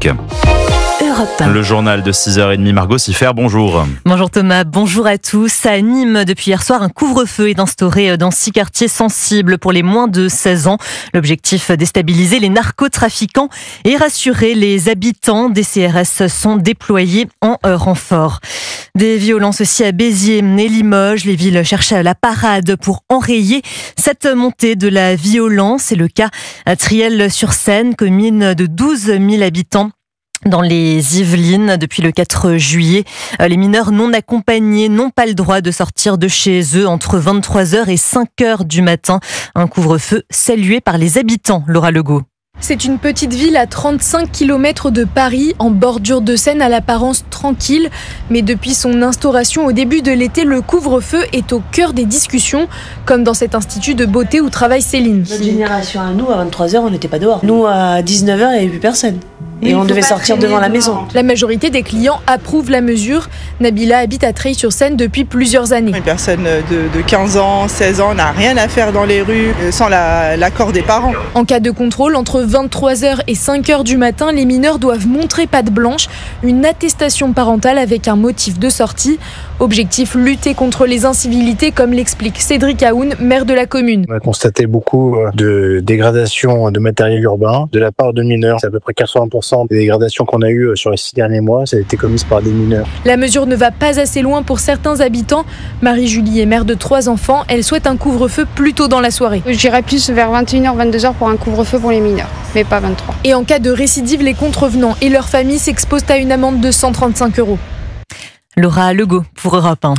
trafic. Europe 1. Le journal de 6h30, Margot Siffer, bonjour. Bonjour Thomas, bonjour à tous. À Nîmes, depuis hier soir, un couvre-feu est instauré dans 6 quartiers sensibles pour les moins de 16 ans. L'objectif, déstabiliser les narcotrafiquants et rassurer les habitants. Des CRS sont déployés en renfort. Des violences aussi à Béziers et Limoges. Les villes cherchent la parade pour enrayer cette montée de la violence. C'est le cas à Triel-sur-Seine, commune de 12 000 habitants. Dans les Yvelines, depuis le 4 juillet, les mineurs non accompagnés n'ont pas le droit de sortir de chez eux entre 23h et 5h du matin. Un couvre-feu salué par les habitants, Laura Legault. C'est une petite ville à 35 km de Paris, en bordure de Seine, à l'apparence tranquille. Mais depuis son instauration au début de l'été, le couvre-feu est au cœur des discussions, comme dans cet institut de beauté où travaille Céline. Notre génération à nous, à 23h, on n'était pas dehors. Nous, à 19h, il n'y avait plus personne. Et on devait sortir devant la maison. La majorité des clients approuvent la mesure. Nabila habite à Treilly-sur-Seine depuis plusieurs années. Une personne de 15 ans, 16 ans n'a rien à faire dans les rues sans l'accord des parents. En cas de contrôle, entre 23h et 5h du matin, les mineurs doivent montrer patte blanche, une attestation parentale avec un motif de sortie. Objectif, lutter contre les incivilités, comme l'explique Cédric Aoun, maire de la commune. On a constaté beaucoup de dégradation de matériel urbain de la part de mineurs. C'est à peu près 80% des dégradations qu'on a eues sur les 6 derniers mois, ça a été commise par des mineurs. La mesure ne va pas assez loin pour certains habitants. Marie-Julie est mère de 3 enfants. Elle souhaite un couvre-feu plus tôt dans la soirée. J'irais plus vers 21h, 22h pour un couvre-feu pour les mineurs, mais pas 23. Et en cas de récidive, les contrevenants et leurs familles s'exposent à une amende de 135 €. Laura Legault pour Europe 1.